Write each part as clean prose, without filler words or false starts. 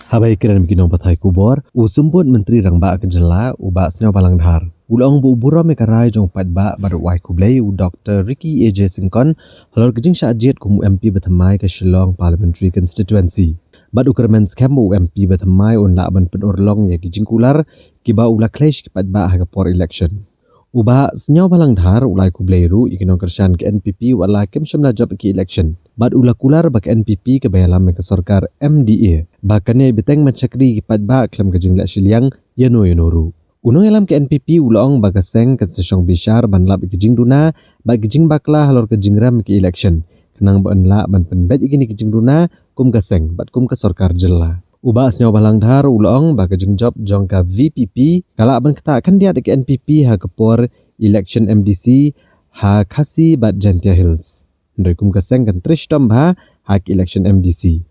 Habai kiran bikinong patay kubor, usumput Menteri Rangba Kejela, ubak senyaw Balangdhar. Ulong bu bura mekarai jong padba baru wai kublai Dr. Ricky AJ Singkon, halor kejing syajit kumu MP bertemai ke Shillong Parliamentary Constituency. Bad ukermen skemu MP bertemai unlak ban penurlong ya kejing kular, kiba ula clash ke padba hagapor election. Ubah senyaw Balangdhar ulai kublai ru ikinong kersan ke NPP wala kem syamla job ke election. Bad ula kular bak NPP ke bayalam ke sorkar MDA. Bakannya beteng mencakri kipat ba klam kejing lak Shiliang yano ru. Uno yalam ke NPP ulong bagaseng ke sesyong bishar ban lap kejing duna bak kejing bakla halor kejing ram ke election. Kenang ban lak ban penbet ikini kejing duna kum gaseng bat kum ke sorkar jela. Ubah senyaw Balangdhar ulong bak kejing job jong ka VPP kalak ban ketakan dia ke NPP ha kepor election MDC ha khasi bat Gentia Hills. Nrekum gaseng kan trish tambah ha ke election MDC.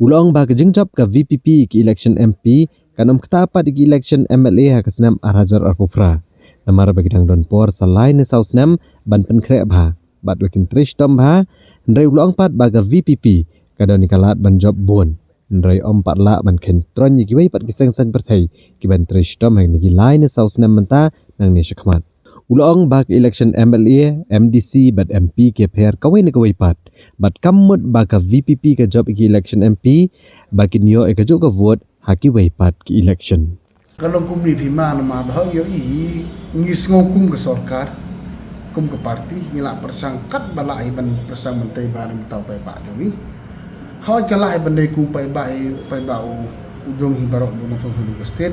Ulong bak kejing job ka VPP ke election MP kanom ketapa di election MLA ha kesenam Arhajar Arpupra. Namar bagi dang don por salai ne sausnam ban penkrek bha. Bat wakin trish tambah nrei ulong pat baga VPP kadang nikalat ban job bon. Nrei ompat la ban kentron yi kiwai pat kiseng san pertai ki ban trish tom hang niki lai ne sausnam menta nang ni syakmat. Ulong bak election MLA, MDC bat MP ke per kawai ne kawai pat. Bat kamut baka VPP ke job ki election MP bagi nyo ke job ke vote haki wai pat ki election. Kalau kum di Bima nama bahau yo i ngis ngokum ke sorkar kum ke parti ngila persangkat bala ban persang menteri baru tau pai pak jogi hau kala ban dai kum pai ba ujung hi barok bono so ke state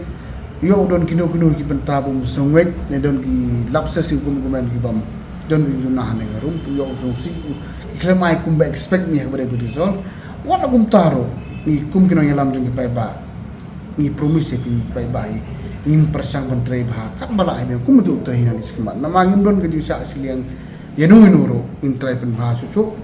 yo udon kino ki pentabum songwek ne don ki lapses kum ki bam don ki junah ne garum tu yo so si klemai kum ba expect mi habare result wala kum taro ni kum kino yalam jong ki pai ba ni promise pi pai bai nim persang menteri bah kat bala ai kum tu terhina ni skmat namangin don ke jisa siliang yanu ro intrai pen bah susu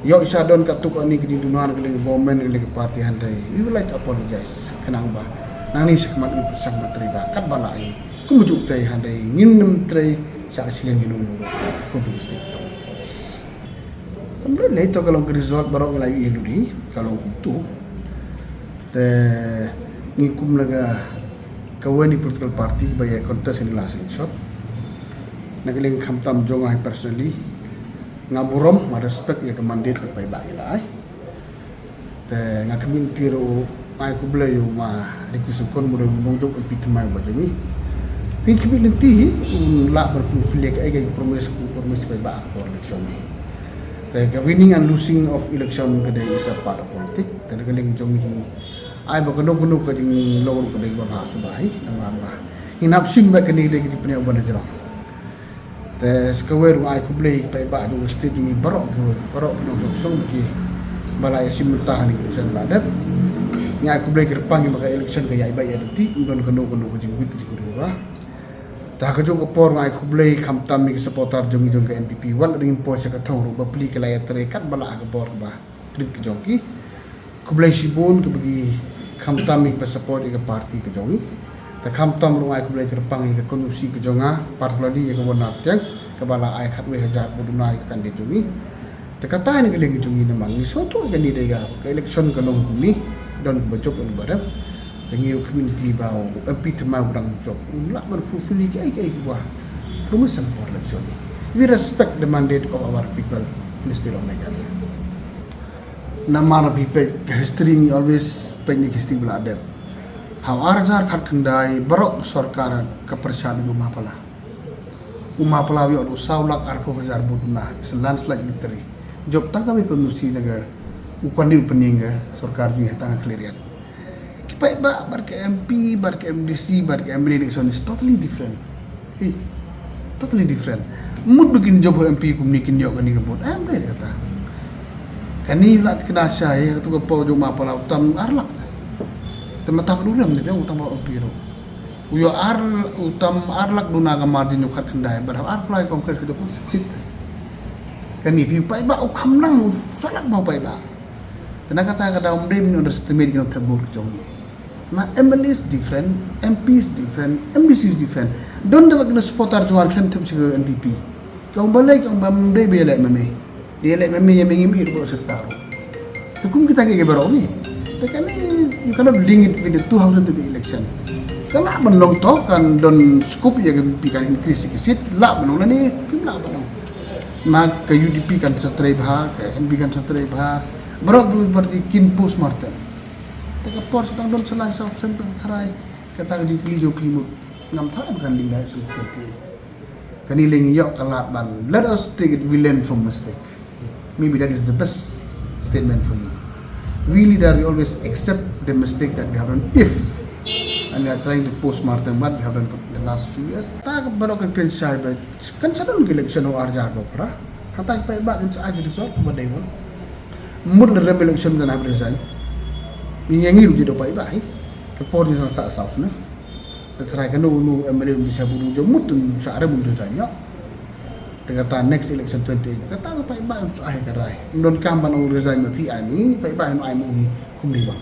yo isa don kat tu ni ke dunan ke government ke parti handai we would like to apologize kenang bah nang ni skmat ni persang menteri bah kat bala ai kum tu tai handai ngin menteri sa siliang yanu ro ko tu stik Kemudian lah itu kalau ke result baru lagi iluni kalau tu te ngikum laga kawan di political party baya kontes ini last shot nagaling khamtam jong ai personally ngaburom ma respect ya ke mandate ke pai bai lai te ngakamin tiro ai kuble yo ma rikusukon mo mong jong pitumai bajami think bilinti la berfulfill ke ai promise pai ba for election ni te winning and losing of election kedai is a part of politics te nagaling jong hi ai ba kono ka jing lor ko dei ba subai nama hinap sim ba kani de ki punya ubana jero te skawer ai ku blei pai ba du stage ni barok no song ki bala ya sim tahan ni sen ladat ni ai ku blei kerpang ba election ka yai ba ya ti don kono ka jing wit ki ba ta ka jong ko por ai ku blei kham tam mi supporter jong ka NPP wal ring po sa ka thong ba pli ka la ya tre kat bala ka por ba krit ki jong ki ku blei sibon ke bagi khamtam ik support ke parti ke jongi ta khamtam ru ai ku blai kerpang ke konusi ke jonga particularly ke wonar tiang ke bala ai khatwe hajar buduna ke kan de jongi ta kata ni ke leng jongi namang ni soto ke ni dega ke election ke long kumi don ke bajok on barap tengi community bau MP tema udang job la ber fulfill ke ai buah promotion for election we respect the mandate of our people in the state of Meghalaya namara people history ni always penye history beladab how arjar khat kendai barok sarkar kepercayaan umma pala wi odu saulak arko hajar buduna selan selaj miteri job tangkawi kondusi naga ukandi peninga sarkar ni tang klerian kipai ba bar ke MP bar ke MDC bar ke MLA election is totally different totally different mud begin job MP kumni kin yo kani kebot MLA kata kani lat kena syai tu ke pau joma pala utam arlak tematap duram ni utam pau piro uyo utam arlak duna ka margin ukat kendai bar arplai konkret ke dokon sit kani pi pai ba ukam nang salak mau pai ba kena kata kada umde min underestimate kena tabur jongi ma MLA is different MP is different MDC is different don dapat kena supporter jual kan tem sing NPP kau balai kau bamde belai meme dia lek meme yang mengimir buat serta tu kum kita ke barok ni Tekan ni you cannot link it with the 2020 election. Kalau menong to kan don scope ya kan increase sikit lah menong ni pimla menong. Mak ke UDP kan satray bha ke NB kan satray bha berok berarti kin post mortem. Teka pos tang don selai sa sen tharai kata ji pili jo pimut ngam thai bukan link dai su berarti. Kani link yok kalat ban. Let us take it we learn from mistake. Maybe that is the best statement for you. We leader we always accept the mistake that we have done if and we are trying to post-mortem what we have done for the last few years. Tak baru kan kren shy but kan sadon election o arjar do pra. Hatak pa ba kan sa agi result what they want. Mud na rem election kan have resign. Minyangi ruji do pa iba ai. Ke por ni sa saf na. Try kan no MLA bisa buru jo mutun sa are mundu tanya. Kata next election 20 kata pa iba sa ai karai. Don kamban o resign ma pi ai ni pa iba no ai mo ni kumli ba.